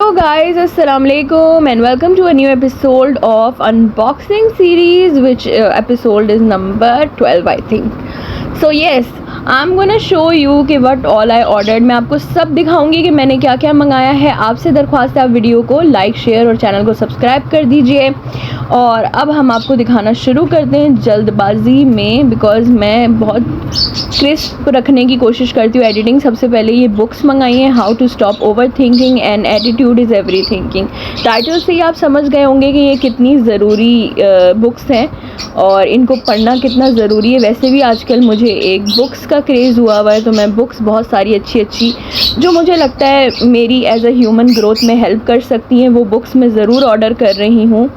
Hello guys, Assalamualaikum and welcome to a new episode of unboxing series, which episode is number 12 I think. So yes, I'm gonna show you कि what all I ordered. मैं आपको सब दिखाऊंगी कि मैंने क्या क्या मंगाया है. आपसे दरख्वास्त है आप वीडियो को लाइक शेयर और चैनल को सब्सक्राइब कर दीजिए. और अब हम आपको दिखाना शुरू करते हैं जल्दबाजी में, बिकॉज़ मैं बहुत क्रिस्प रखने की कोशिश करती हूँ एडिटिंग. सबसे पहले ये बुक्स मंगाई हैं, how to stop overthinking and attitude is everything. Title से ही आप समझ गए होंगे कि ये कितनी ज़रूरी बुक्स हैं और इनको पढ़ना कितना ज़रूरी है. वैसे भी आजकल मुझे एक बुक्स का क्रेज़ हुआ है, तो मैं बुक्स बहुत सारी अच्छी अच्छी जो मुझे लगता है मेरी एज अ ह्यूमन ग्रोथ में हेल्प कर सकती हैं वो बुक्स मैं ज़रूर ऑर्डर कर रही हूँ.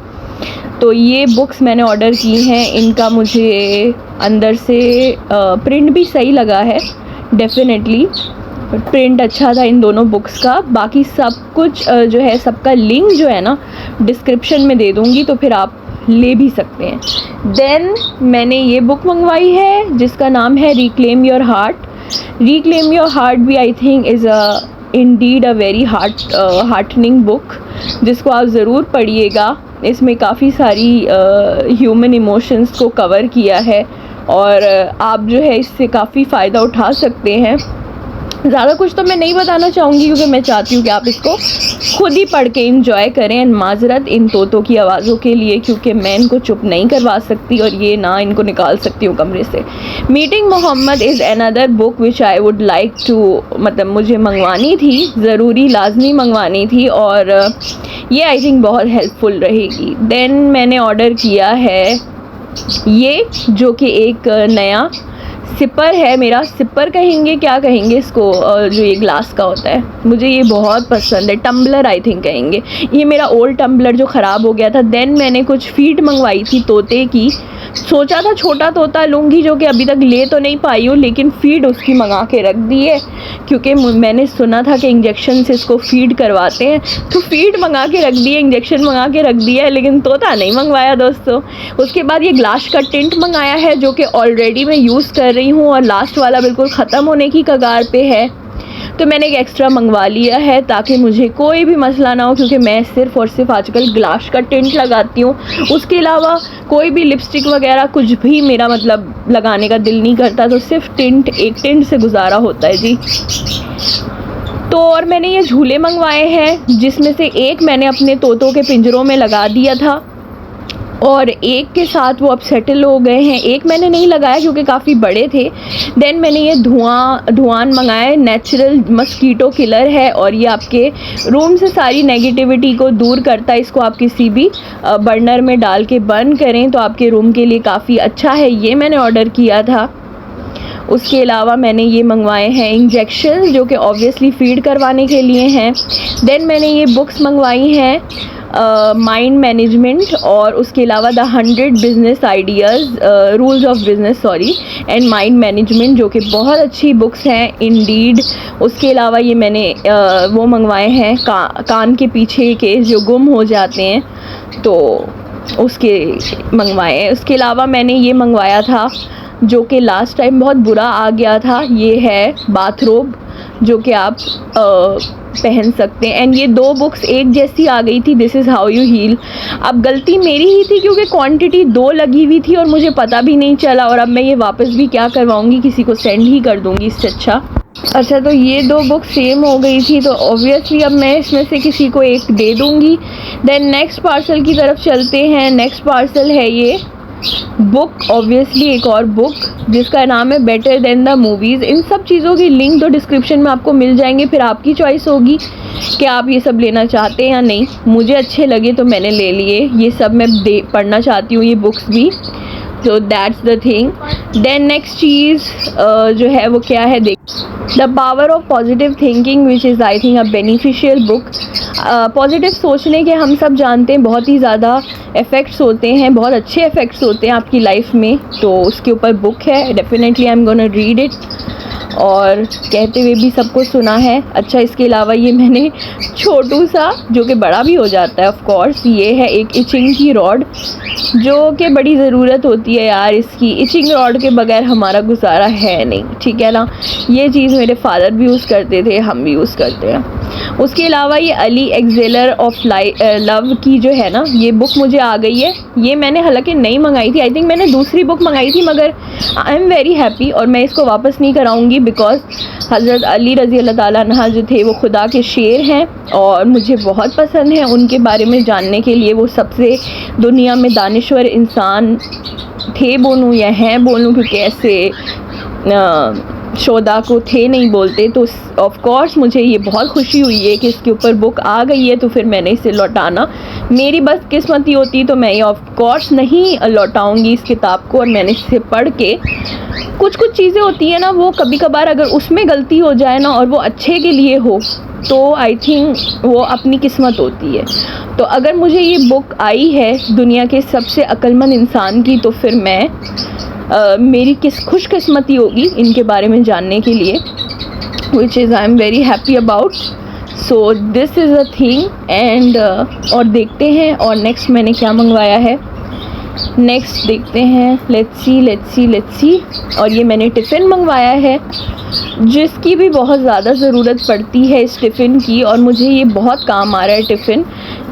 तो ये बुक्स मैंने ऑर्डर की हैं. इनका मुझे अंदर से प्रिंट भी सही लगा है, डेफिनेटली प्रिंट अच्छा था इन दोनों बुक्स का. बाकी सब कुछ जो है सबका लिंक जो है ना डिस्क्रिप्शन में दे दूँगी, तो फिर आप ले भी सकते हैं. देन मैंने ये बुक मंगवाई है जिसका नाम है reclaim your heart. Reclaim your heart भी I think is indeed a very heartening book, जिसको आप ज़रूर पढ़िएगा. इसमें काफ़ी सारी ह्यूमन इमोशंस को कवर किया है और आप जो है इससे काफ़ी फ़ायदा उठा सकते हैं. ज़्यादा कुछ तो मैं नहीं बताना चाहूँगी क्योंकि मैं चाहती हूँ कि आप इसको खुद ही पढ़ के इंजॉय करें. एंड माजरत इन तोतों की आवाज़ों के लिए, क्योंकि मैं इनको चुप नहीं करवा सकती और ये ना इनको निकाल सकती हूँ कमरे से. Meeting Mohammad is another book which I would like to, मतलब मुझे मंगवानी थी, ज़रूरी लाजमी मंगवानी थी और ये आई थिंक बहुत हेल्पफुल रहेगी. देन मैंने ऑर्डर किया है ये, जो कि एक नया सिपर है. मेरा सिपर कहेंगे, क्या कहेंगे इसको, जो ये ग्लास का होता है, मुझे ये बहुत पसंद है. टम्बलर आई थिंक कहेंगे. ये मेरा ओल्ड टम्बलर जो ख़राब हो गया था. देन मैंने कुछ फीड मंगवाई थी तोते की. सोचा था छोटा तोता लूँगी, जो कि अभी तक ले तो नहीं पाई हूँ, लेकिन फ़ीड उसकी मंगा के रख दी है क्योंकि मैंने सुना था कि इंजेक्शन से इसको फ़ीड करवाते हैं. तो फ़ीड मंगा के रख दी है, इंजेक्शन मंगा के रख दिया है, लेकिन तोता नहीं मंगवाया दोस्तों. उसके बाद ये ग्लास का टिंट मंगाया है जो कि ऑलरेडी मैं यूज़ कर रही हूँ और लास्ट वाला बिल्कुल ख़त्म होने की कगार पे है. तो मैंने एक एक्स्ट्रा मंगवा लिया है ताकि मुझे कोई भी मसला ना हो, क्योंकि मैं सिर्फ़ और सिर्फ आजकल ग्लास का टिंट लगाती हूँ. उसके अलावा कोई भी लिपस्टिक वगैरह कुछ भी मेरा मतलब लगाने का दिल नहीं करता, तो सिर्फ टिंट, एक टिंट से गुजारा होता है जी. तो और मैंने ये झूले मंगवाए हैं जिसमें से एक मैंने अपने तोतों के पिंजरों में लगा दिया था और एक के साथ वो अब सेटल हो गए हैं. एक मैंने नहीं लगाया क्योंकि काफ़ी बड़े थे. देन मैंने ये धुआं मंगाए, नेचुरल मस्कीटो किलर है और ये आपके रूम से सारी नेगेटिविटी को दूर करता है. इसको आप किसी भी बर्नर में डाल के बर्न करें तो आपके रूम के लिए काफ़ी अच्छा है. ये मैंने ऑर्डर किया था. उसके अलावा मैंने ये मंगवाए हैं इंजेक्शन, जो कि ऑब्वियसली फीड करवाने के लिए हैं. देन मैंने ये बुक्स मंगवाई हैं माइंड मैनेजमेंट और उसके अलावा the 100 business ideas, rules of business sorry, and mind management, जो कि बहुत अच्छी बुक्स हैं इंडीड. उसके अलावा ये मैंने वो मंगवाए हैं कान के पीछे के जो गुम हो जाते हैं, तो उसके मंगवाए हैं. उसके अलावा मैंने ये मंगवाया था जो कि लास्ट टाइम बहुत बुरा आ गया था. ये है बाथरोब जो कि आप पहन सकते हैं. एंड ये दो बुक्स एक जैसी आ गई थी, this is how you heal. अब गलती मेरी ही थी क्योंकि क्वांटिटी 2 लगी हुई थी और मुझे पता भी नहीं चला, और अब मैं ये वापस भी क्या करवाऊँगी, किसी को सेंड ही कर दूँगी इससे अच्छा. तो ये 2 बुक सेम हो गई थी, तो ऑब्वियसली अब मैं इसमें से किसी को एक दे दूँगी. देन नेक्स्ट पार्सल की तरफ चलते हैं. नेक्स्ट पार्सल है ये बुक, ऑब्वियसली एक और बुक जिसका नाम है बेटर देन द मूवीज़. इन सब चीज़ों की लिंक तो डिस्क्रिप्शन में आपको मिल जाएंगे, फिर आपकी चॉइस होगी कि आप ये सब लेना चाहते हैं या नहीं. मुझे अच्छे लगे तो मैंने ले लिए. ये सब मैं पढ़ना चाहती हूँ, ये बुक्स भी. तो that's the thing. Then next चीज़ जो है वो क्या है, देख, the power of positive thinking which is I think a beneficial book. Positive सोचने के हम सब जानते हैं बहुत ही ज़्यादा इफ़ेक्ट्स होते हैं, बहुत अच्छे इफ़ेक्ट्स होते हैं आपकी लाइफ में. तो उसके ऊपर बुक है, definitely I am gonna read it. और कहते हुए भी सबको सुना है. अच्छा, इसके अलावा ये मैंने छोटू सा, जो कि बड़ा भी हो जाता है ऑफ कोर्स, ये है एक इचिंग की रॉड, जो कि बड़ी ज़रूरत होती है यार इसकी. इचिंग रॉड के बगैर हमारा गुजारा है नहीं, ठीक है ना. ये चीज़ मेरे फादर भी यूज़ करते थे, हम भी यूज़ करते हैं. उसके अलावा ये अली एक्सेलर ऑफ लव की जो है ना, ये बुक मुझे आ गई है। ये मैंने हालांकि नहीं मंगाई थी, आई थिंक मैंने दूसरी बुक मंगाई थी, मगर आई एम वेरी हैप्पी और मैं इसको वापस नहीं कराऊंगी बिकॉज हज़रत अली रज़ी अल्लाह ताला अन्हा जो थे वो खुदा के शेर हैं और मुझे बहुत पसंद है उनके बारे में जानने के लिए। वो सबसे दुनिया में दानिश्वर इंसान थे बोलूँ या हैं बोलूँ, क्योंकि ऐसे शोदा को थे नहीं बोलते। तो ऑफ कोर्स मुझे ये बहुत खुशी हुई है कि इसके ऊपर बुक आ गई है, तो फिर मैंने इसे लौटाना, मेरी बस किस्मती होती तो मैं ये ऑफ कोर्स नहीं लौटाऊंगी इस किताब को। और मैंने इसे पढ़ के कुछ चीज़ें होती हैं ना, वो कभी कभार अगर उसमें गलती हो जाए ना और वो अच्छे के लिए हो तो आई थिंक वो अपनी किस्मत होती है। तो अगर मुझे ये बुक आई है दुनिया के सबसे अक्लमंद इंसान की, तो फिर मैं मेरी खुशकिस्मती होगी इनके बारे में जानने के लिए, विच is I am very happy about. So this is a thing and और देखते हैं और नेक्स्ट मैंने क्या मंगवाया है, नेक्स्ट देखते हैं। Let's see. और ये मैंने टिफ़िन मंगवाया है जिसकी भी बहुत ज़्यादा ज़रूरत पड़ती है इस टिफ़िन की, और मुझे ये बहुत काम आ रहा है टिफ़िन,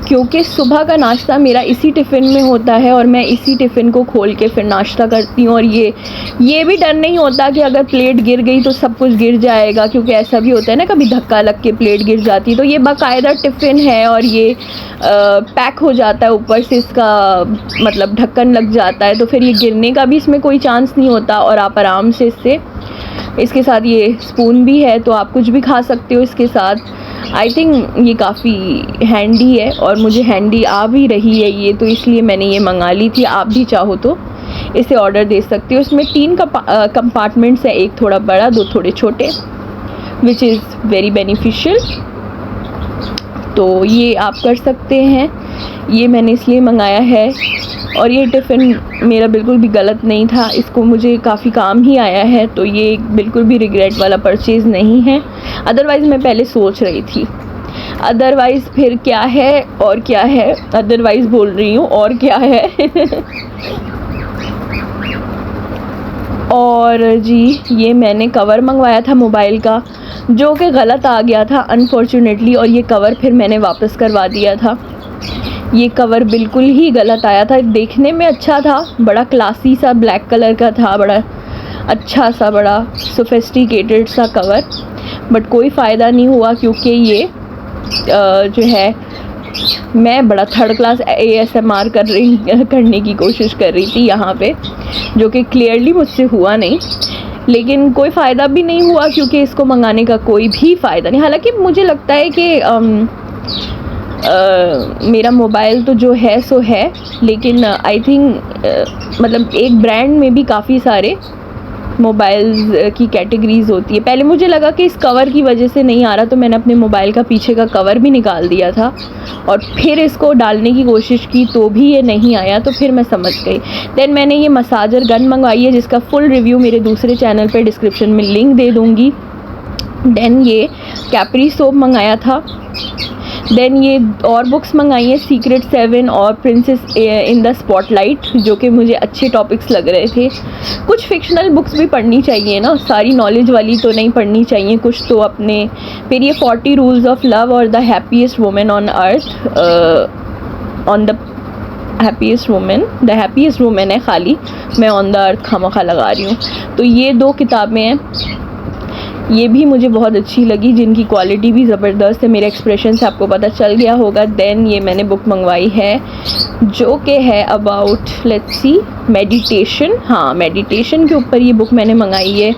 क्योंकि सुबह का नाश्ता मेरा इसी टिफ़िन में होता है और मैं इसी टिफ़िन को खोल के फिर नाश्ता करती हूँ। और ये भी डर नहीं होता कि अगर प्लेट गिर गई तो सब कुछ गिर जाएगा, क्योंकि ऐसा भी होता है ना कभी धक्का लग के प्लेट गिर जाती। तो ये बाकायदा टिफ़िन है और ये पैक हो जाता है, ऊपर से इसका मतलब ढक्कन लग जाता है, तो फिर ये गिरने का भी इसमें कोई चांस नहीं होता और आप आराम से इसके साथ ये स्पून भी है तो आप कुछ भी खा सकते हो इसके साथ। आई थिंक ये काफ़ी हैंडी है और मुझे हैंडी आ भी रही है ये, तो इसलिए मैंने ये मंगा ली थी। आप भी चाहो तो इसे ऑर्डर दे सकते हो। इसमें 3 कंपार्टमेंट्स है, एक थोड़ा बड़ा, 2 थोड़े छोटे, विच इज़ वेरी बेनिफिशियल। तो ये आप कर सकते हैं, ये मैंने इसलिए मंगाया है। और ये टिफ़िन मेरा बिल्कुल भी गलत नहीं था, इसको मुझे काफ़ी काम ही आया है, तो ये बिल्कुल भी रिग्रेट वाला परचेज़ नहीं है। अदरवाइज़ मैं पहले सोच रही थी, अदरवाइज़ फिर क्या है और क्या है, अदरवाइज़ बोल रही हूँ और क्या है और जी ये मैंने कवर मंगवाया था मोबाइल का, जो कि गलत आ गया था अनफॉर्चुनेटली, और ये कवर फिर मैंने वापस करवा दिया था। ये कवर बिल्कुल ही गलत आया था, देखने में अच्छा था, बड़ा क्लासी सा ब्लैक कलर का था, बड़ा अच्छा सा, बड़ा सोफिस्टिकेटेड सा कवर, बट कोई फ़ायदा नहीं हुआ क्योंकि ये जो है मैं बड़ा थर्ड क्लास ASMR करने की कोशिश कर रही थी यहाँ पे, जो कि क्लियरली मुझसे हुआ नहीं, लेकिन कोई फ़ायदा भी नहीं हुआ क्योंकि इसको मंगाने का कोई भी फ़ायदा नहीं। हालांकि मुझे लगता है कि मेरा मोबाइल तो जो है सो है, लेकिन आई थिंक मतलब एक ब्रांड में भी काफ़ी सारे मोबाइल्स की कैटेगरीज़ होती है। पहले मुझे लगा कि इस कवर की वजह से नहीं आ रहा, तो मैंने अपने मोबाइल का पीछे का कवर भी निकाल दिया था और फिर इसको डालने की कोशिश की तो भी ये नहीं आया, तो फिर मैं समझ गई। देन मैंने ये मसाजर गन मंगवाई है जिसका फुल रिव्यू मेरे दूसरे चैनल पे डिस्क्रिप्शन में लिंक दे दूँगी। देन ये कैप्री सोप मंगाया था। देन ये और बुक्स मंगाई हैं, सीक्रेट 7 और प्रिंसेस इन द स्पॉटलाइट, जो कि मुझे अच्छे टॉपिक्स लग रहे थे। कुछ फिक्शनल बुक्स भी पढ़नी चाहिए ना, सारी नॉलेज वाली तो नहीं पढ़नी चाहिए, कुछ तो अपने। फिर ये 40 रूल्स ऑफ लव और the happiest women on earth, on the happiest women है खाली, मैं ऑन द अर्थ खामखा लगा रही हूँ। तो ये 2 किताबें हैं, ये भी मुझे बहुत अच्छी लगी, जिनकी क्वालिटी भी ज़बरदस्त है, मेरे एक्सप्रेशन से आपको पता चल गया होगा। देन ये मैंने बुक मंगवाई है जो कि है अबाउट लेट्स सी मेडिटेशन। हाँ, मेडिटेशन के ऊपर ये बुक मैंने मंगाई है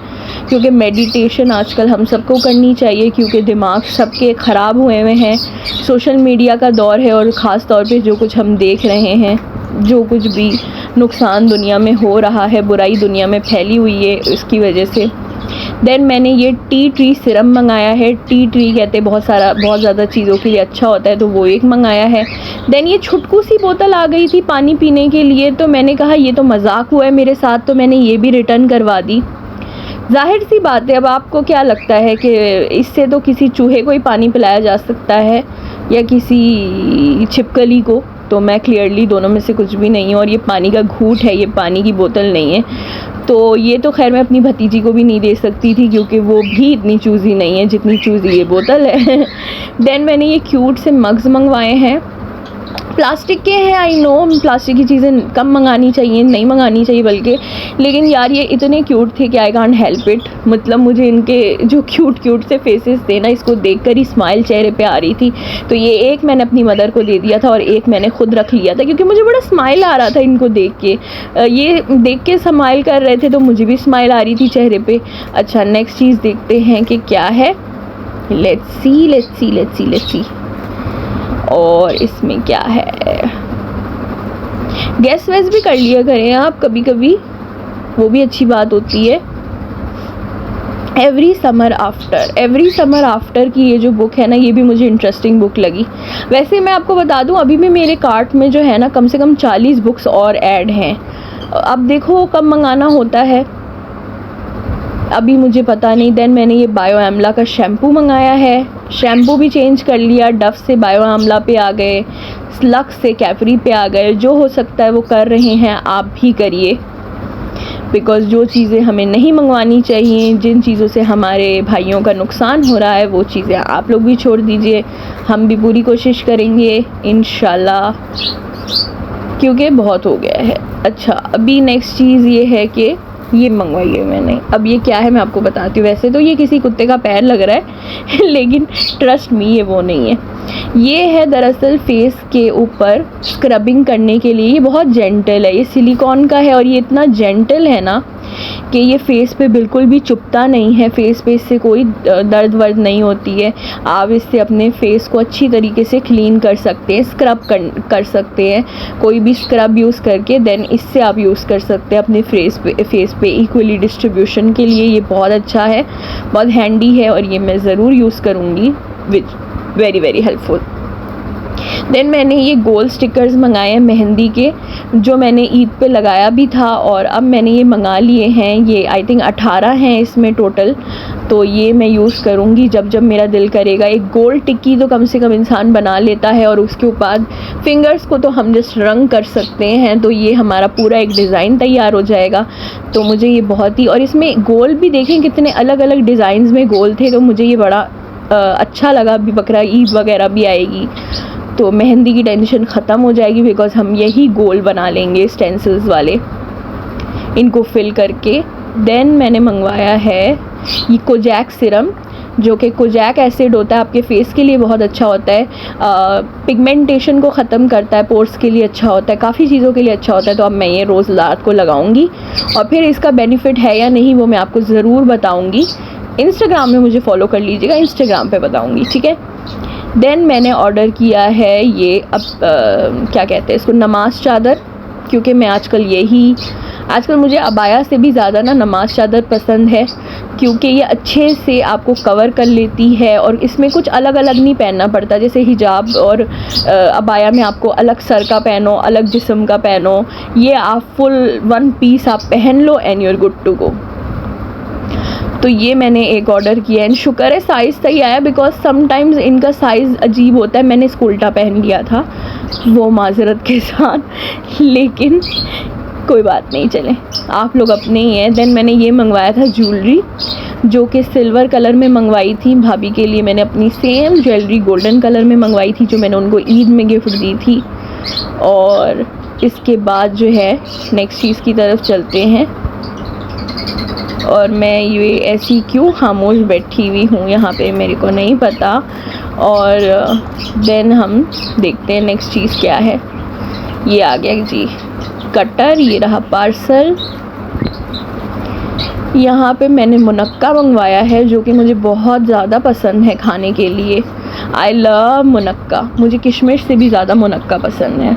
क्योंकि मेडिटेशन आजकल हम सबको करनी चाहिए, क्योंकि दिमाग सबके ख़राब हुए हुए हैं। सोशल मीडिया का दौर है और ख़ास तौर पे जो कुछ हम देख रहे हैं, जो कुछ भी नुकसान दुनिया में हो रहा है, बुराई दुनिया में फैली हुई है, इसकी वजह से। देन मैंने ये टी ट्री सिरम मंगाया है। टी ट्री कहते हैं बहुत ज़्यादा चीज़ों के लिए अच्छा होता है, तो वो एक मंगाया है। देन ये छुटकू सी बोतल आ गई थी पानी पीने के लिए, तो मैंने कहा ये तो मजाक हुआ है मेरे साथ, तो मैंने ये भी रिटर्न करवा दी। जाहिर सी बात है, अब आपको क्या लगता है कि इससे तो किसी चूहे को ही पानी पिलाया जा सकता है या किसी छिपकली को, तो मैं क्लियरली दोनों में से कुछ भी नहीं हूँ। और ये पानी का घूंट है, ये पानी की बोतल नहीं है। तो ये तो खैर मैं अपनी भतीजी को भी नहीं दे सकती थी क्योंकि वो भी इतनी चूज़ी नहीं है जितनी चूज़ी ये बोतल है। देन मैंने ये क्यूट से मग्स मंगवाए हैं, प्लास्टिक के हैं। आई नो प्लास्टिक की चीज़ें कम मंगानी चाहिए, नहीं मंगानी चाहिए बल्कि, लेकिन यार ये इतने क्यूट थे कि आई कांट हेल्प इट। मतलब मुझे इनके जो क्यूट से फेसेस थे ना, इसको देखकर ही स्माइल चेहरे पे आ रही थी। तो ये एक मैंने अपनी मदर को दे दिया था और एक मैंने खुद रख लिया था क्योंकि मुझे बड़ा स्माइल आ रहा था इनको देख के। ये देख के स्माइल कर रहे थे तो मुझे भी स्माइल आ रही थी चेहरे पर। अच्छा, नेक्स्ट चीज़ देखते हैं कि क्या है। लेट्स सी और इसमें क्या है। गैस वैस भी कर लिया करें आप कभी कभी, वो भी अच्छी बात होती है। एवरी समर आफ्टर की ये जो बुक है ना, ये भी मुझे इंटरेस्टिंग बुक लगी। वैसे मैं आपको बता दूं, अभी भी मेरे कार्ट में जो है ना कम से कम 40 बुक्स और ऐड हैं। अब देखो कब मंगाना होता है, अभी मुझे पता नहीं। देन मैंने ये बायो आमला का शैम्पू मंगाया है, शैम्पू भी चेंज कर लिया, डव से बायो आमला पे आ गए, लक्स से कैफरी पे आ गए। जो हो सकता है वो कर रहे हैं, आप भी करिए, बिकॉज़ जो चीज़ें हमें नहीं मंगवानी चाहिए, जिन चीज़ों से हमारे भाइयों का नुकसान हो रहा है, वो चीज़ें आप लोग भी छोड़ दीजिए। हम भी पूरी कोशिश करेंगे इंशाल्लाह, क्योंकि बहुत हो गया है। अच्छा, अभी नेक्स्ट चीज़ ये है कि ये मंगवाई है मैंने। अब ये क्या है मैं आपको बताती हूँ। वैसे तो ये किसी कुत्ते का पैर लग रहा है लेकिन ट्रस्ट मी ये वो नहीं है। ये है दरअसल फेस के ऊपर स्क्रबिंग करने के लिए। ये बहुत जेंटल है, ये सिलिकॉन का है और ये इतना जेंटल है ना कि ये फेस पे बिल्कुल भी चुभता नहीं है। फेस पे इससे कोई दर्द वर्द नहीं होती है। आप इससे अपने फेस को अच्छी तरीके से क्लीन कर सकते हैं, स्क्रब कर सकते हैं। कोई भी स्क्रब यूज़ करके देन इससे आप यूज़ कर सकते हैं अपने फेस पे इक्वली डिस्ट्रीब्यूशन के लिए। ये बहुत अच्छा है, बहुत हैंडी है और ये मैं ज़रूर यूज़ करूँगी, which very very helpful. Then मैंने ये गोल स्टिकर्स मंगाए हैं मेहंदी के, जो मैंने ईद पे लगाया भी था और अब मैंने ये मंगा लिए हैं। ये आई थिंक 18 हैं इसमें टोटल। तो ये मैं यूज़ करूँगी जब जब मेरा दिल करेगा। एक गोल टिक्की तो कम से कम इंसान बना लेता है और उसके ऊपर फिंगर्स को तो हम जस्ट रंग कर सकते हैं। तो ये हमारा पूरा एक डिज़ाइन तैयार हो जाएगा। तो मुझे ये बहुत ही, और इसमें गोल भी देखें कितने अलग अलग डिज़ाइंस में गोल थे, तो मुझे ये बड़ा अच्छा लगा। अभी बकरा ईद वगैरह भी आएगी तो मेहंदी की टेंशन ख़त्म हो जाएगी, बिकॉज़ हम यही गोल बना लेंगे स्टेंसिल्स वाले, इनको फिल करके। देन मैंने मंगवाया है ये कोजैक सिरम, जो कि कोजैक एसिड होता है, आपके फेस के लिए बहुत अच्छा होता है, पिगमेंटेशन को ख़त्म करता है, पोर्स के लिए अच्छा होता है, काफ़ी चीज़ों के लिए अच्छा होता है। तो अब मैं ये रोज़ रात को लगाऊंगी और फिर इसका बेनिफिट है या नहीं वो मैं आपको ज़रूर बताऊंगी। इंस्टाग्राम में मुझे फॉलो कर लीजिएगा, इंस्टाग्राम पे बताऊंगी, ठीक है। देन मैंने ऑर्डर किया है ये क्या कहते हैं इसको, नमाज चादर, क्योंकि मैं आजकल मुझे अबाया से भी ज़्यादा ना नमाज चादर पसंद है, क्योंकि ये अच्छे से आपको कवर कर लेती है और इसमें कुछ अलग अलग नहीं पहनना पड़ता। जैसे हिजाब और अबाया में आपको अलग सर का पहनो, अलग जिस्म का पहनो, ये आप फुल वन पीस आप पहन लो and you are good to go. तो ये मैंने एक ऑर्डर किया एंड शुक्र है साइज़ सही आया, बिकॉज समटाइम्स इनका साइज़ अजीब होता है। मैंने इसको उल्टा पहन लिया था, वो माजरत के साथ, लेकिन कोई बात नहीं, चलें, आप लोग अपने ही हैं। देन मैंने ये मंगवाया था ज्वेलरी, जो कि सिल्वर कलर में मंगवाई थी भाभी के लिए। मैंने अपनी सेम ज्वेलरी गोल्डन कलर में मंगवाई थी, जो मैंने उनको ईद में गिफ्ट दी थी। और इसके बाद जो है नेक्स्ट चीज़ की तरफ चलते हैं। और मैं ये ऐसी क्यों खामोश बैठी हुई हूँ यहाँ पे, मेरे को नहीं पता। और देन हम देखते हैं नेक्स्ट चीज़ क्या है। ये आ गया जी कटर, ये रहा पार्सल। यहाँ पे मैंने मुनक्का मंगवाया है, जो कि मुझे बहुत ज़्यादा पसंद है खाने के लिए। आई लव मुनक्का, मुझे किशमिश से भी ज़्यादा मुनक्का पसंद है,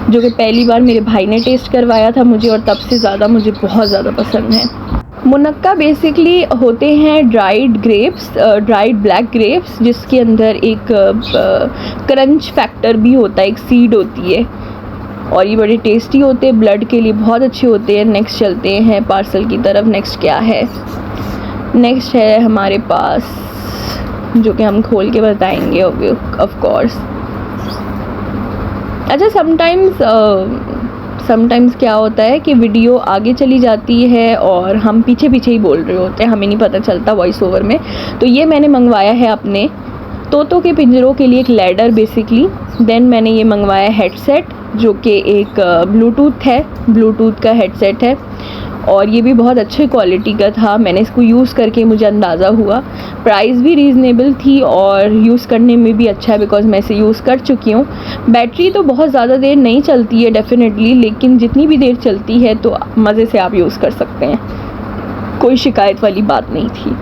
जो कि पहली बार मेरे भाई ने टेस्ट करवाया था मुझे और तब से ज़्यादा मुझे बहुत ज़्यादा पसंद है। मुनक्का बेसिकली होते हैं dried grapes, dried black grapes, जिसके अंदर एक क्रंच फैक्टर भी होता है, एक सीड होती है, और ये बड़े टेस्टी होते हैं, ब्लड के लिए बहुत अच्छे होते हैं। नेक्स्ट चलते हैं पार्सल की तरफ। नेक्स्ट क्या है, नेक्स्ट है हमारे पास, जो कि हम खोल के बताएंगे ऑफ कोर्स। अच्छा, समटाइम्स क्या होता है कि वीडियो आगे चली जाती है और हम पीछे पीछे ही बोल रहे होते हैं, हमें नहीं पता चलता वॉइस ओवर में। तो ये मैंने मंगवाया है अपने तोतों के पिंजरों के लिए एक लैडर बेसिकली। देन मैंने ये मंगवाया हेडसेट, जो कि एक ब्लूटूथ का हेडसेट है और ये भी बहुत अच्छे क्वालिटी का था। मैंने इसको यूज़ करके मुझे अंदाज़ा हुआ, प्राइस भी रीज़नेबल थी और यूज़ करने में भी अच्छा है बिकॉज़ मैं इसे यूज़ कर चुकी हूँ। बैटरी तो बहुत ज़्यादा देर नहीं चलती है डेफ़िनेटली, लेकिन जितनी भी देर चलती है तो मज़े से आप यूज़ कर सकते हैं, कोई शिकायत वाली बात नहीं थी।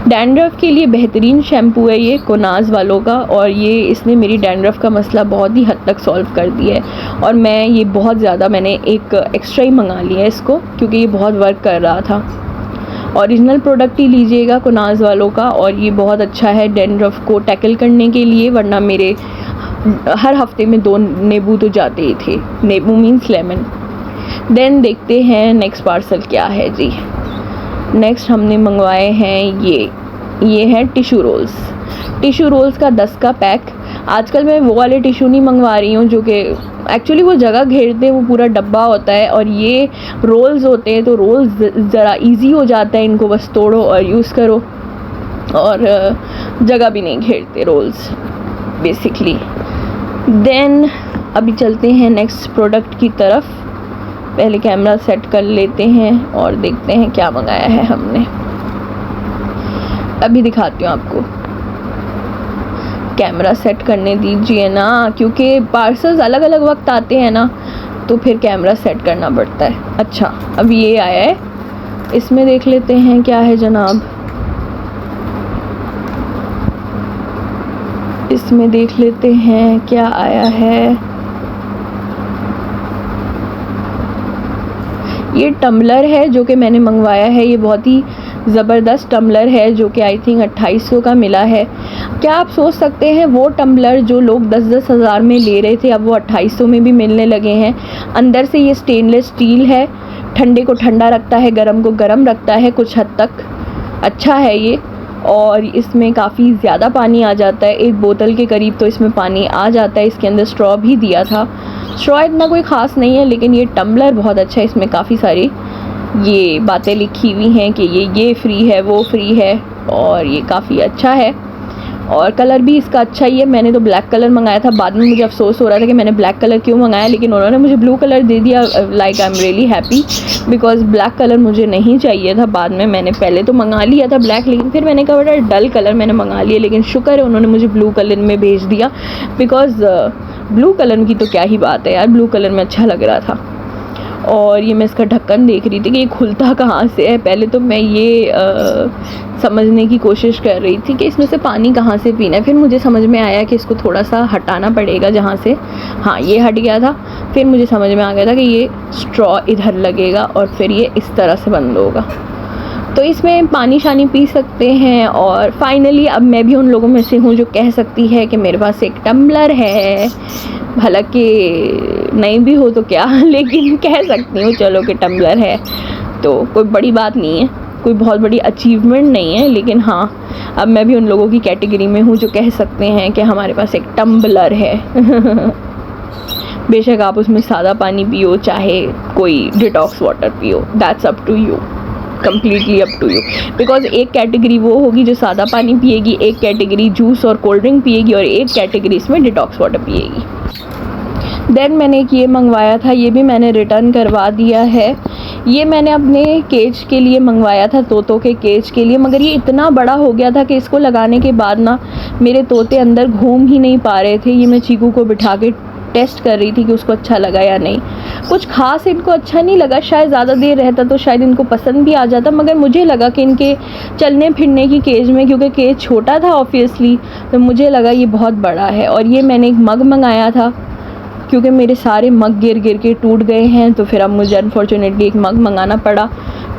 डैंड्रफ के लिए बेहतरीन शैम्पू है ये कोनाज़ वालों का, और ये इसने मेरी डैंड्रफ का मसला बहुत ही हद तक सॉल्व कर दिया है। और मैं ये बहुत ज़्यादा, मैंने एक एक्स्ट्रा ही मंगा लिया है इसको क्योंकि ये बहुत वर्क कर रहा था। ओरिजिनल प्रोडक्ट ही लीजिएगा कोनाज़ वालों का, और ये बहुत अच्छा है डैंड्रफ को टैकल करने के लिए, वरना मेरे हर हफ्ते में 2 नींबू तो जाते ही थे। नींबू मीन्स लेमन। देन देखते हैं नेक्स्ट पार्सल क्या है जी। नेक्स्ट हमने मंगवाए हैं ये है टिशू रोल्स का 10 का पैक। आजकल मैं वो वाले टिशू नहीं मंगवा रही हूँ जो कि एक्चुअली वो जगह घेरते हैं, वो पूरा डब्बा होता है, और ये रोल्स होते हैं तो रोल्स ज़रा इजी हो जाता है, इनको बस तोड़ो और यूज़ करो, और जगह भी नहीं घेरते रोल्स बेसिकली। देन अभी चलते हैं नेक्स्ट प्रोडक्ट की तरफ। पहले कैमरा सेट कर लेते हैं और देखते हैं क्या मंगाया है हमने। अभी दिखाती हूँ आपको, कैमरा सेट करने दीजिए ना, क्योंकि पार्सल्स अलग अलग वक्त आते हैं ना, तो फिर कैमरा सेट करना पड़ता है। अच्छा, अब ये आया है, इसमें देख लेते हैं क्या है जनाब। इसमें देख लेते हैं क्या आया है। ये टम्बलर है जो कि मैंने मंगवाया है। ये बहुत ही ज़बरदस्त टम्बलर है जो कि आई थिंक 2800 का मिला है। क्या आप सोच सकते हैं, वो टम्बलर जो लोग 10-10 हज़ार में ले रहे थे, अब वो 2800 में भी मिलने लगे हैं। अंदर से ये स्टेनलेस स्टील है, ठंडे को ठंडा रखता है, गर्म को गर्म रखता है कुछ हद तक। अच्छा है ये, और इसमें काफ़ी ज़्यादा पानी आ जाता है, 1 बोतल के करीब तो इसमें पानी आ जाता है। इसके अंदर स्ट्रॉ भी दिया था। स्ट्रॉ इतना कोई ख़ास नहीं है, लेकिन ये टम्बलर बहुत अच्छा है। इसमें काफ़ी सारी ये बातें लिखी हुई हैं कि ये फ्री है, वो फ्री है, और ये काफ़ी अच्छा है। और कलर भी इसका अच्छा ही है। मैंने तो ब्लैक कलर मंगाया था, बाद में मुझे अफसोस हो रहा था कि मैंने ब्लैक कलर क्यों मंगाया, लेकिन उन्होंने मुझे ब्लू कलर दे दिया। Like I am really happy, because black colour मुझे नहीं चाहिए था। बाद में मैंने पहले तो मंगा लिया था ब्लैक, लेकिन फिर मैंने कहा बड़ा डल कलर मैंने मंगा लिया, लेकिन शुक्र है उन्होंने मुझे ब्लू कलर में भेज दिया, बिकॉज़ ब्लू कलर की तो क्या ही बात है यार, ब्लू कलर में अच्छा लग रहा था। और ये मैं इसका ढक्कन देख रही थी कि ये खुलता कहाँ से है। पहले तो मैं ये समझने की कोशिश कर रही थी कि इसमें से पानी कहाँ से पीना है, फिर मुझे समझ में आया कि इसको थोड़ा सा हटाना पड़ेगा जहाँ से, हाँ ये हट गया था। फिर मुझे समझ में आ गया था कि ये स्ट्रॉ इधर लगेगा और फिर ये इस तरह से बंद होगा, तो इसमें पानी शानी पी सकते हैं। और फाइनली अब मैं भी उन लोगों में से हूँ जो कह सकती है कि मेरे पास एक टम्बलर है, हालांकि नहीं भी हो तो क्या लेकिन कह सकती हूँ चलो कि टम्बलर है, तो कोई बड़ी बात नहीं है, कोई बहुत बड़ी अचीवमेंट नहीं है, लेकिन हाँ अब मैं भी उन लोगों की कैटेगरी में हूँ जो कह सकते हैं कि हमारे पास एक टम्बलर है बेशक आप उसमें सादा पानी पियो चाहे कोई डिटॉक्स वाटर पियो, that's up to you, completely up to you. Because एक कैटेगरी वो होगी जो सादा पानी पिएगी, एक कैटेगरी जूस और कोल्ड ड्रिंक पिएगी, और एक कैटेगरी इसमें डिटॉक्स वाटर पिएगी। देन मैंने एक ये मंगवाया था, ये भी मैंने रिटर्न करवा दिया है। ये मैंने अपने केज के लिए मंगवाया था, तोतों के केज के लिए, मगर ये इतना बड़ा हो गया था कि इसको लगाने के बाद ना मेरे तोते अंदर घूम ही नहीं पा रहे थे। ये मैं चीकू को बिठा के टेस्ट कर रही थी कि उसको अच्छा लगा या नहीं। कुछ खास इनको अच्छा नहीं लगा, शायद ज़्यादा देर रहता तो शायद इनको पसंद भी आ जाता, मगर मुझे लगा कि इनके चलने फिरने की केज में, क्योंकि केज छोटा था ऑब्वियसली, तो मुझे लगा ये बहुत बड़ा है। और ये मैंने एक मग मंगाया था, क्योंकि मेरे सारे मग गिर गिर के टूट गए हैं, तो फिर अब मुझे अनफॉर्चुनेटली एक मग मंगाना पड़ा।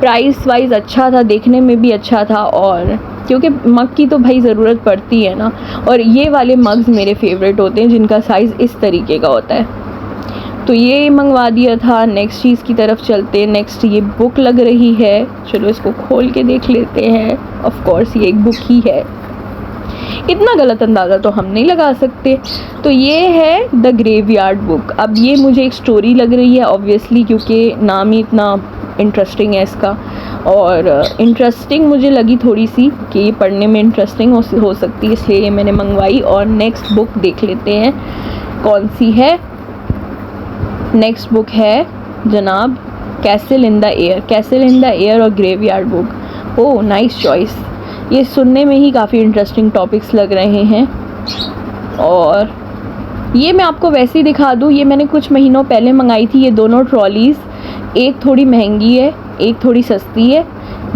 प्राइस वाइज अच्छा था, देखने में भी अच्छा था, और क्योंकि मग की तो भाई ज़रूरत पड़ती है ना। और ये वाले मग्स मेरे फेवरेट होते हैं जिनका साइज़ इस तरीके का होता है, तो ये मंगवा दिया था। नेक्स्ट चीज़ की तरफ चलते हैं। नेक्स्ट ये बुक लग रही है, चलो इसको खोल के देख लेते हैं। ऑफ कोर्स ये एक बुक ही है। इतना गलत अंदाज़ा तो हम नहीं लगा सकते। तो ये है द ग्रेवयार्ड बुक। अब ये मुझे एक स्टोरी लग रही है ऑब्वियसली, क्योंकि नाम ही इतना इंटरेस्टिंग है इसका, और इंटरेस्टिंग मुझे लगी थोड़ी सी कि ये पढ़ने में इंटरेस्टिंग हो सकती है, इसलिए ये मैंने मंगवाई। और नेक्स्ट बुक देख लेते हैं कौन सी है। नेक्स्ट बुक है जनाब castle in the air. Castle in the air और graveyard book. Oh nice choice. ये सुनने में ही काफ़ी इंटरेस्टिंग टॉपिक्स लग रहे हैं। और ये मैं आपको वैसे ही दिखा दूँ, ये मैंने कुछ महीनों पहले मंगाई थी। ये दोनों ट्रॉलीज़, एक थोड़ी महंगी है, एक थोड़ी सस्ती है।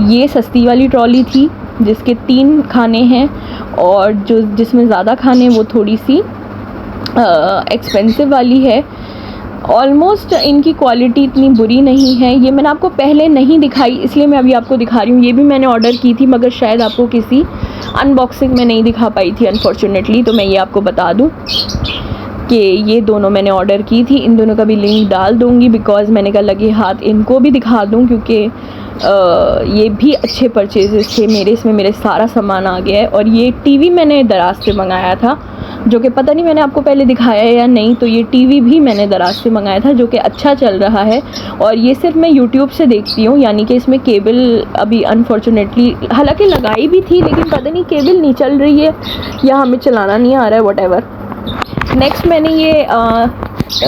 ये सस्ती वाली ट्रॉली थी जिसके 3 खाने हैं, और जिसमें ज़्यादा खाने वो थोड़ी सी एक्सपेंसिव वाली है। ऑलमोस्ट इनकी क्वालिटी इतनी बुरी नहीं है। ये मैंने आपको पहले नहीं दिखाई, इसलिए मैं अभी आपको दिखा रही हूँ। ये भी मैंने ऑर्डर की थी, मगर शायद आपको किसी अनबॉक्सिंग में नहीं दिखा पाई थी अनफॉर्चुनेटली। तो मैं ये आपको बता दूँ कि ये दोनों मैंने ऑर्डर की थी। इन दोनों का भी लिंक डाल दूँगी, बिकॉज़ मैंने कहा लगे हाथ इनको भी दिखा दूँ, क्योंकि ये भी अच्छे परचेजेस थे मेरे। इसमें मेरे सारा सामान आ गया है। और ये टीवी मैंने दराज से मंगाया था, जो कि पता नहीं मैंने आपको पहले दिखाया है या नहीं। तो ये टीवी भी मैंने दराज से मंगाया था, जो कि अच्छा चल रहा है। और ये सिर्फ मैं यूट्यूब से देखती हूँ, यानी कि इसमें केबल अभी अनफॉर्चुनेटली, हालांकि लगाई भी थी, लेकिन पता नहीं केबल नहीं चल रही है या हमें चलाना नहीं आ रहा है, व्हाटएवर। नेक्स्ट मैंने ये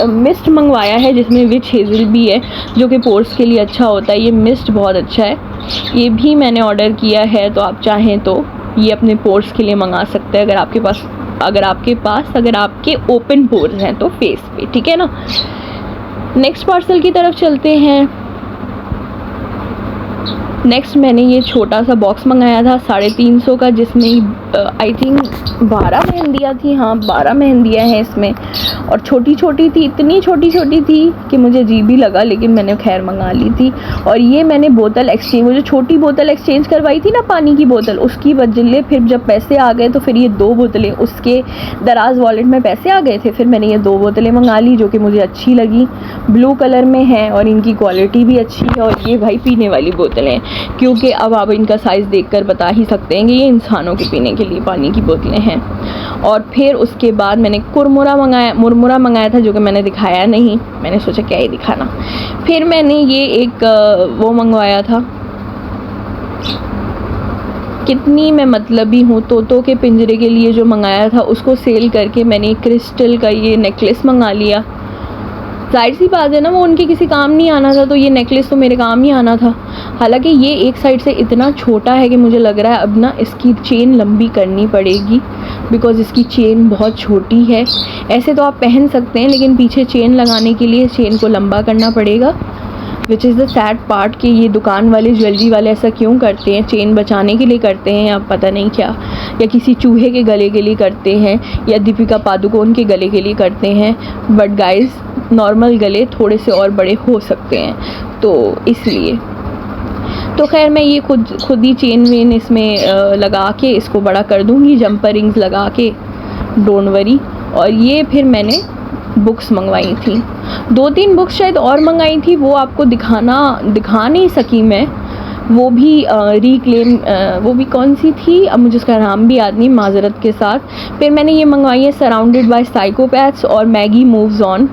मिस्ट मंगवाया है, जिसमें विच हेज़ल भी है, जो कि पोर्स के लिए अच्छा होता है। ये मिस्ट बहुत अच्छा है, ये भी मैंने ऑर्डर किया है। तो आप चाहें तो ये अपने पोर्स के लिए मंगा सकते हैं, अगर आपके ओपन पोर्स हैं तो फेस पे, ठीक है ना। नेक्स्ट पार्सल की तरफ चलते हैं। नेक्स्ट मैंने ये छोटा सा बॉक्स मंगाया था 350 का, जिसमें आई थिंक 12 मेहंदियाँ थी। हाँ, 12 मेहंदियाँ हैं इसमें, और छोटी छोटी थी, इतनी छोटी छोटी थी कि मुझे अजीब भी लगा, लेकिन मैंने खैर मंगा ली थी। और ये मैंने बोतल एक्सचेंज, वो जो छोटी बोतल एक्सचेंज करवाई थी ना, पानी की बोतल, उसकी बदले फिर जब पैसे आ गए तो फिर ये 2 बोतलें, उसके दराज वॉलेट में पैसे आ गए थे, फिर मैंने ये 2 बोतलें मंगा ली, जो कि मुझे अच्छी लगी। ब्लू कलर में है और इनकी क्वालिटी भी अच्छी है। और ये भाई पीने वाली बोतलें, क्योंकि अब आप इनका साइज़ देखकर बता ही सकते हैं कि ये इंसानों के पीने के लिए पानी की बोतलें हैं। और फिर उसके बाद मैंने मुरमुरा मंगाया था, जो कि मैंने दिखाया नहीं, मैंने सोचा क्या ही दिखाना। फिर मैंने ये एक वो मंगवाया था, कितनी मैं मतलबी हूँ, तोतों के पिंजरे के लिए जो मंगाया था उसको सेल करके मैंने क्रिस्टल का ये नेकलेस मंगा लिया। जाहिर सी बात है ना, वो उनके किसी काम नहीं आना था, तो ये नेकलेस तो मेरे काम ही आना था। हालांकि ये एक साइड से इतना छोटा है कि मुझे लग रहा है अब ना इसकी चेन लंबी करनी पड़ेगी, बिकॉज़ इसकी चेन बहुत छोटी है। ऐसे तो आप पहन सकते हैं, लेकिन पीछे चेन लगाने के लिए चेन को लंबा करना पड़ेगा, which is the sad part कि ये दुकान वाले, ज्वेलरी वाले ऐसा क्यों करते हैं, चेन बचाने के लिए करते हैं या पता नहीं क्या, या किसी चूहे के गले के लिए करते हैं, या दीपिका पादुकोण के गले के लिए करते हैं। बट गाइस, नॉर्मल गले थोड़े से और बड़े हो सकते हैं, तो इसलिए तो खैर मैं ये खुद ही चेन वेन इसमें लगा के इसको बड़ा कर दूँगी, जंपर रिंग्स लगा के, डोंट वरी। और ये फिर मैंने बुक्स मंगवाई थी, 2-3 बुक्स शायद और मंगाई थी, वो आपको दिखा नहीं सकी मैं। वो भी रिक्लेम, वो भी कौन सी थी, अब मुझे उसका नाम भी याद नहीं, माजरत के साथ। फिर मैंने ये मंगवाई है सराउंडेड बाय साइकोपैथ्स और मैगी मूव्स ऑन।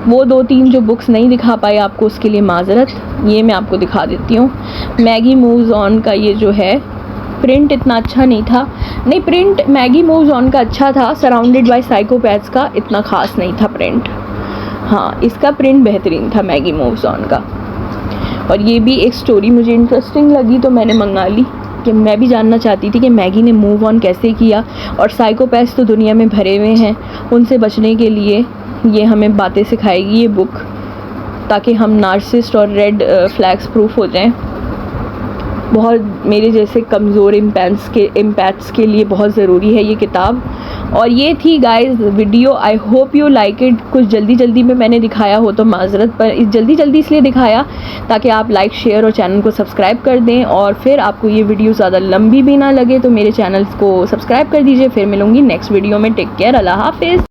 वो 2-3 जो बुक्स नहीं दिखा पाई आपको, उसके लिए माजरत। ये मैं आपको दिखा देती हूँ। मैगी मूव्स ऑन का ये जो है प्रिंट इतना अच्छा नहीं था, नहीं प्रिंट मैगी मूव्स ऑन का अच्छा था, सराउंडेड बाय साइकोपैथ्स का इतना ख़ास नहीं था प्रिंट। हाँ, इसका प्रिंट बेहतरीन था मैगी मूव्स ऑन का। और ये भी एक स्टोरी मुझे इंटरेस्टिंग लगी, तो मैंने मंगा ली, कि मैं भी जानना चाहती थी कि मैगी ने मूव ऑन कैसे किया। और साइकोपैथ्स तो दुनिया में भरे हुए हैं, उनसे बचने के लिए ये हमें बातें सिखाएगी ये बुक, ताकि हम नार्सिसिस्ट और रेड फ्लैग्स प्रूफ हो जाएं। बहुत मेरे जैसे कमज़ोर इम्पैथ्स के लिए बहुत ज़रूरी है ये किताब। और ये थी guys video, I hope you like it. कुछ जल्दी में मैंने दिखाया हो तो माजरत, पर इस जल्दी इसलिए दिखाया ताकि आप लाइक, शेयर और चैनल को सब्सक्राइब कर दें। और फिर आपको ये वीडियो ज़्यादा लंबी भी ना लगे तो मेरे चैनल्स को सब्सक्राइब कर दीजिए। फिर मिलूँगी नेक्स्ट वीडियो में। टेक केयर, अल्लाह हाफिज़।